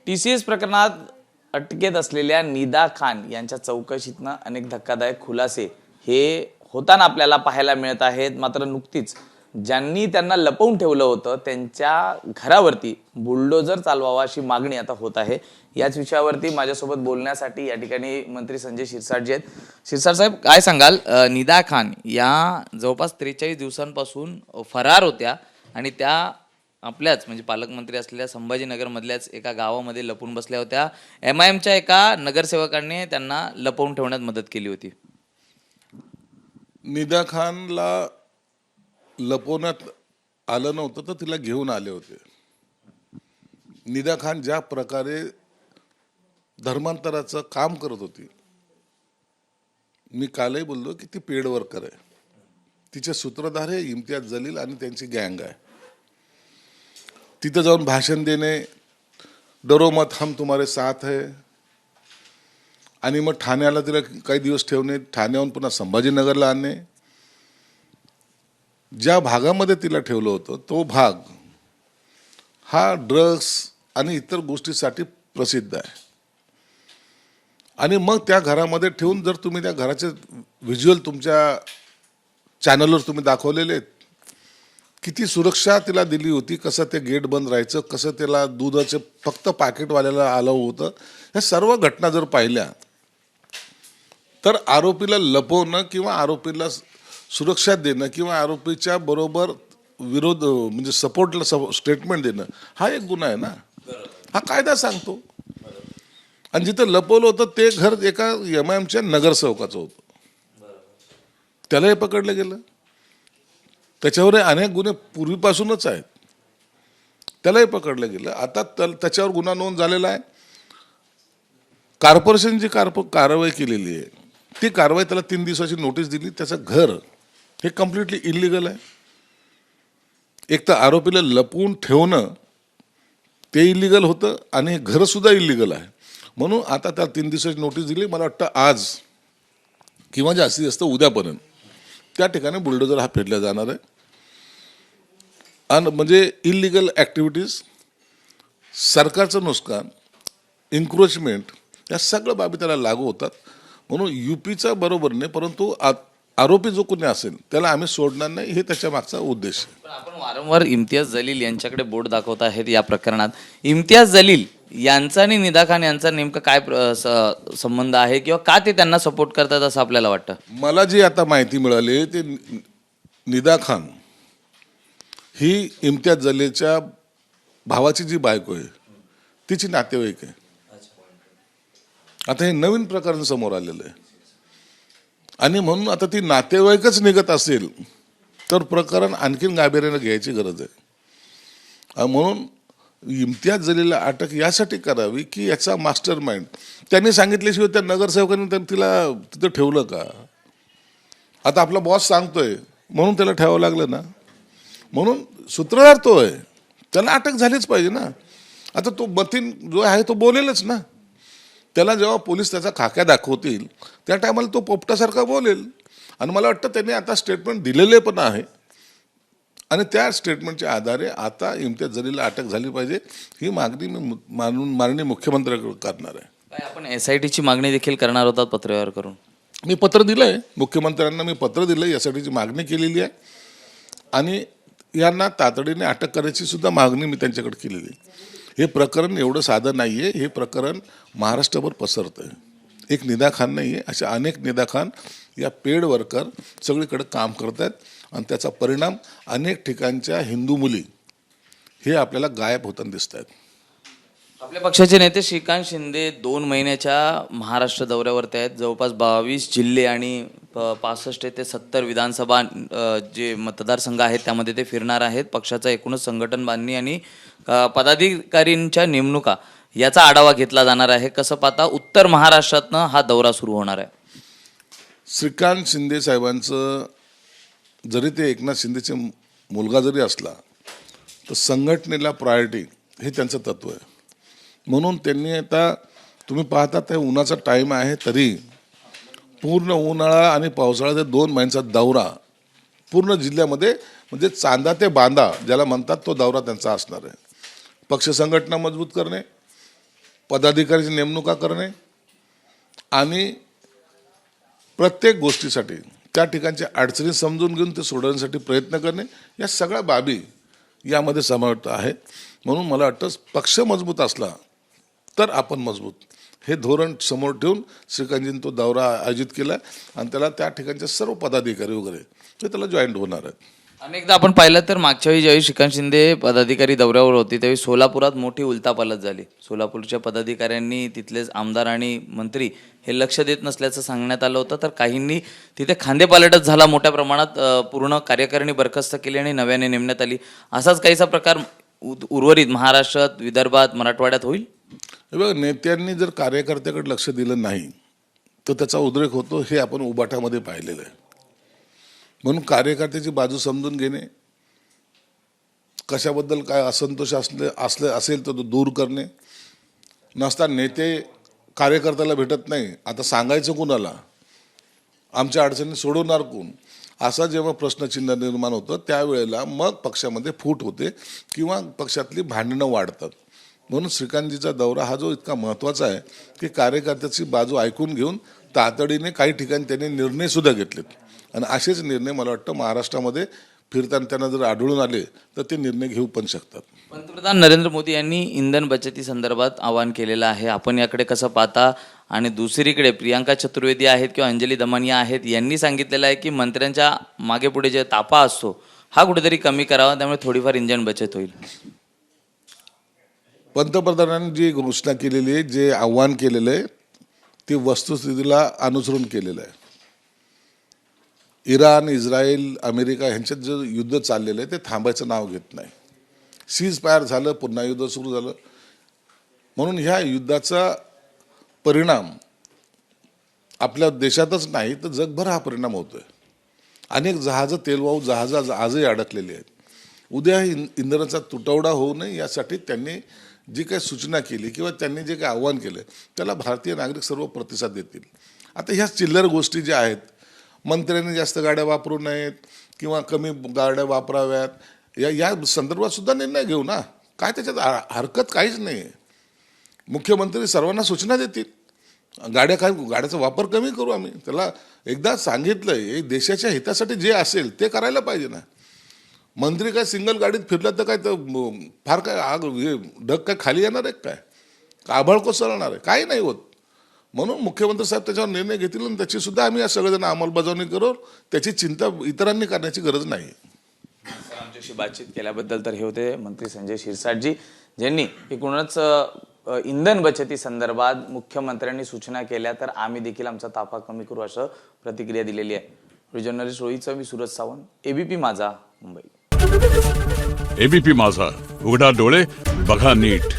TCS प्रकरणात अटकेत असलेल्या निदा खान यांच्या चौकशीतनं अनेक धक्कादायक खुलासे हे होताना आपल्याला पाहायला मिळत आहेत। मात्र नुकतीच ज्यांनी त्यांना लपवून ठेवलं होतं त्यांच्या घरावरती बुलडोजर चालवावा अशी मागणी आता होत आहे। याच विषयावरती माझ्यासोबत बोलण्यासाठी या ठिकाणी मंत्री संजय शिरसाट जी आहेत। शिरसाट साहेब, काय सांगाल? निदा खान या जवळपास 43 दिवसांपासून फरार होत्या आणि त्या आपल्याच म्हणजे पालकमंत्री असलेल्या संभाजीनगरमधल्याच एका गावामध्ये लपून बसल्या होत्या। MIMच्या एका नगरसेवकाने त्यांना लपवून ठेवण्यात मदत केली होती। निदा खानला लपवण्यात आलं नव्हतं तर तिला घेऊन आले होते। निदा खान ज्या प्रकारे धर्मांतराचं काम करत होती, मी कालही बोललो की ती पेड वर्कर आहे। तिचे सूत्रधार हे इम्तियाज जलील आणि त्यांची गँग आहे। तिथं जाऊन भाषण देणे, डरो मत हम तुम्हारे साथ है, आणि मग ठाण्याला तिला काही दिवस ठेवणे, ठाण्याहून पुन्हा संभाजीनगरला आणणे। ज्या भागामध्ये तिला ठेवलं होतं तो भाग हा ड्रग्स आणि इतर गोष्टीसाठी प्रसिद्ध आहे। आणि मग त्या घरामध्ये ठेवून जर तुम्ही त्या घराचे व्हिज्युअल तुमच्या चॅनलवर तुम्ही दाखवलेले आहेत, किती सुरक्षा तिला दिली होती, कसं ते गेट बंद राहायचं, कसं त्याला दुधाचे फक्त पाकिटवाल्याला आलं होतं, ह्या सर्व घटना जर पाहिल्या तर आरोपीला लपवणं किंवा आरोपीला सुरक्षा देणं किंवा आरोपीच्या बरोबर विरोध म्हणजे सपोर्टला स्टेटमेंट देणं हा एक गुन्हा आहे ना, हा कायदा सांगतो। आणि जिथं लपवलं होतं ते घर एका MIMच्या नगरसेवकाचं होतं, त्यालाही पकडलं गेलं। त्याच्यावर अनेक गुन्हे पूर्वीपासूनच आहेत, त्यालाही पकडलं गेलं। आता त्याच्यावर गुन्हा नोंद झालेला आहे। कॉर्पोरेशनची कारवाई केलेली आहे, ती कारवाई त्याला 3 दिवसाची नोटीस दिली। त्याचं घर हे कम्प्लिटली इलिगल आहे। एक तर आरोपीला लपवून ठेवणं ते इलिगल होतं आणि घरसुद्धा इलिगल आहे, म्हणून आता त्याला 3 दिवसाची नोटीस दिली। मला वाटतं आज किंवा जास्तीत जास्त उद्यापर्यंत त्या ठिकाणी बुलडोजर हा फेडला जाणार आहे। आणि म्हणजे इलिगल ॲक्टिव्हिटीज, सरकारचं नुकसान, इन्क्रोचमेंट या सगळ्या बाबी त्याला लागू होतात। म्हणून UPचा बरोबर नाही, परंतु आरोपी जो कोणी असेल त्याला आम्ही सोडणार नाही, हे त्याच्या मागचा उद्देश आहे। पण आपण वारंवार इम्तियाज जलील यांच्याकडे बोट दाखवत आहेत या प्रकरणात। इम्तियाज जलील यांचा आणि निदा खान यांचा नेमका काय संबंध आहे किंवा का ते त्यांना सपोर्ट करतात असं आपल्याला वाटतं? मला जी आता माहिती मिळाली ते निदा खान ही इम्तियाज जलीलच्या भावाची जी बायको आहे तिची नातेवाईक आहे। आता हे नवीन प्रकरण समोर आलेलं आहे आणि म्हणून आता ती नातेवाईकच निघत असेल तर प्रकरण आणखीन गांभीर्याने घ्यायची गरज आहे। म्हणून इम्तियाज जलीलला अटक यासाठी करावी की याचा मास्टर माइंड त्यांनी सांगितल्याशिवाय त्या नगरसेवकांनी तिला तिथं ठेवलं का? आता आपला बॉस सांगतोय म्हणून त्याला ठेवावं लागलं ना, म्हणून सूत्रधार तो आहे, त्याला अटक झालीच पाहिजे ना। आता तो मतीन जो आहे तो बोलेलच ना, त्याला जेव्हा पोलीस त्याचा खाक्या दाखवतील त्या टायमाला तो पोपटासारखा बोलेल। आणि मला वाटतं त्यांनी आता स्टेटमेंट दिलेले पण आहे आणि त्या स्टेटमेंटच्या आधारे आता इम्तियाज जलीलला अटक झाली पाहिजे ही मागणी मी माननीय मुख्यमंत्र्यांकडे करणार आहे। काय आपण SITची मागणी देखील करणार होतात पत्रव्यवहार करून? मी पत्र दिलं आहे मुख्यमंत्र्यांना, मी पत्र दिलं आहे, SITची मागणी केलेली आहे आणि यांना तातडीने अटक करायची सुद्धा मागणी मी त्यांच्याकडे केलेली आहे। हे प्रकरण एवढं साधं नाही आहे, हे प्रकरण महाराष्ट्रभर पसरतं आहे। एक निदा खान नाही आहे, अशा अनेक निदा खान या पेड वर्कर सगळीकडे काम करत आहेत आणि त्याचा परिणाम अनेक ठिकाणच्या हिंदू मुली हे आपल्याला गायब होताना दिसत आहेत। आपल्या पक्षाचे नेते श्रीकांत शिंदे 2 महिन्याच्या महाराष्ट्र दौऱ्यावरती आहेत। जवळपास 22 जिल्हे आणि 65 ते 70 विधानसभा जे मतदारसंघ आहेत त्यामध्ये ते फिरणार आहेत। पक्षाचा एकूणच संघटन बांधणी आणि पदाधिकारींच्या नेमणुका याचा आढावा घेतला जाणार आहे। कसं पाहता उत्तर महाराष्ट्रातनं हा दौरा सुरू होणार आहे? श्रीकांत शिंदे साहेबांचं जरी ते एकनाथ शिंदेचे मुलगा जरी असला तर संघटनेला प्रायोरिटी हे त्यांचं तत्व आहे। म्हणून त्यांनी आता तुम्ही पाहता ते उन्हाचा टाईम आहे तरी पूर्ण उन्हाळा आणि पावसाळ्याचा 2 महिन्याचा दौरा पूर्ण जिल्ह्यामध्ये म्हणजे चांदा ते बांदा ज्याला म्हणतात तो दौरा त्यांचा असणार आहे। पक्ष संघटना मजबूत करणे, पदाधिकाऱ्याची नेमणुका करणे आणि प्रत्येक गोष्टीसाठी त्या ठिकाणच्या अडचणी समजून घेऊन ते सोडवण्यासाठी प्रयत्न करणे, या सगळ्या बाबी यामध्ये समाविष्ट आहेत. म्हणून मला वाटतं पक्ष मजबूत असला तर आपण मजबूत, हे धोरण समोर ठेवून श्रीकांतजींनी तो दौरा आयोजित केला आणि त्याला त्या ठिकाणचे सर्व पदाधिकारी वगैरे ते त्याला जॉईंट होणार आहेत. अनेकदा आपण पाहिलं तर मागच्या वेळी ज्यावेळी श्रीकांत शिंदे पदाधिकारी दौऱ्यावर होते त्यावेळी सोलापुरात मोठी उलथापालथ झाली. सोलापूरच्या पदाधिकाऱ्यांनी तिथलेच आमदार आणि मंत्री हे लक्ष देत नसल्याचं सांगण्यात आलं होतं, तर काहींनी तिथे खांदेपालटच झाला मोठ्या प्रमाणात. पूर्ण कार्यकारिणी बरखास्त केली आणि नव्याने नेमण्यात आली. असाच काहीसा प्रकार उर्वरित महाराष्ट्रात, विदर्भात, मराठवाड्यात होईल? हे बघा, नेत्यांनी जर कार्यकर्त्याकडे लक्ष दिलं नाही तर त्याचा उद्रेक होतो, हे आपण उबाठामध्ये पाहिलेलं आहे. म्हणून कार्यकर्त्याची बाजू समजून घेणे, कशाबद्दल काय असंतोष असेल तर तो दूर करणे. नसता नेते कार्यकर्त्याला भेटत नाही, आता सांगायचं कुणाला, आमच्या अडचणी सोडवणार कोण, असा जेव्हा प्रश्नचिन्ह निर्माण होतं त्यावेळेला मग पक्षामध्ये फूट होते किंवा पक्षातली भांडणं वाढतात. म्हणून श्रीकांतजीचा दौरा हा जो इतका महत्त्वाचा आहे की कार्यकर्त्याची बाजू ऐकून घेऊन तातडीने काही ठिकाणी त्यांनी निर्णयसुद्धा घेतलेत आणि असेच निर्णय मला वाटतं महाराष्ट्रामध्ये फिरताना त्यांना जर आढळून आले तर ते निर्णय घेऊ पण शकतात. पंतप्रधान नरेंद्र मोदी यांनी इंधन बचती संदर्भात आवाहन केलेलं आहे. आपण याकडे कसं पाहता? आणि दुसरीकडे प्रियांका चतुर्वेदी आहेत किंवा अंजली दमानिया आहेत, यांनी सांगितलेलं आहे की मंत्र्यांच्या मागे पुढे जे तापा असतो हा कुठेतरी कमी करावा, त्यामुळे थोडीफार इंधन बचत होईल. पंतप्रधानांनी जी घोषणा केलेली आहे, जे आव्हान केलेलं आहे ते वस्तुस्थितीला अनुसरून केलेलं आहे. इराण, इस्रायल, अमेरिका ह्यांच्यात जे युद्ध चाललेलं आहे ते थांबायचं नाव घेत नाही. सीज फायर झालं, पुन्हा युद्ध सुरू झालं. म्हणून ह्या युद्धाचा परिणाम आपल्या देशातच नाही तर जगभर हा परिणाम होतोय. अनेक जहाजं, तेलवाहू जहाजं आजही अडकलेली आहेत. उद्या इंधनाचा तुटवडा होऊ नये यासाठी त्यांनी जी काही सूचना केली किंवा त्यांनी जे काही आव्हान केलं त्याला भारतीय नागरिक सर्व प्रतिसाद देतील. आता ह्या चिल्लर गोष्टी ज्या आहेत, मंत्र्यांनी जास्त गाड्या वापरू नयेत किंवा कमी गाड्या वापराव्यात, या संदर्भात सुद्धा निर्णय घेऊ ना, काय त्याच्यात हरकत काहीच नाही आहे. मुख्यमंत्री सर्वांना सूचना देतील, गाड्याचा वापर कमी करू आम्ही. त्याला एकदा सांगितलंय, देशाच्या हितासाठी जे असेल ते करायला पाहिजे ना. मंत्री काय सिंगल गाडीत फिरला तर काय तर फार काय ढग काय खाली येणार आहे, काय आभाळ कोसळणार आहे? काही नाही होत. म्हणून मुख्यमंत्री साहेब त्याच्यावर निर्णय घेतील आणि त्याची सुद्धा आम्ही या सगळेजण अंमलबजावणी करू. त्याची चिंता इतरांनी करण्याची गरज नाही. आमच्याशी बातचीत केल्याबद्दल तर हे होते मंत्री संजय शिरसाटजी, ज्यांनी एकूणच इंधन बचती संदर्भात मुख्यमंत्र्यांनी सूचना केल्या तर आम्ही देखील आमचा ताफा कमी करू असं प्रतिक्रिया दिलेली आहे. जर्नलिस्ट रोहित चव्हाण, सूरज सावंत, एबीपी माझा, मुंबई. एबीपी माझा, उघडा डोळे बघा नीट.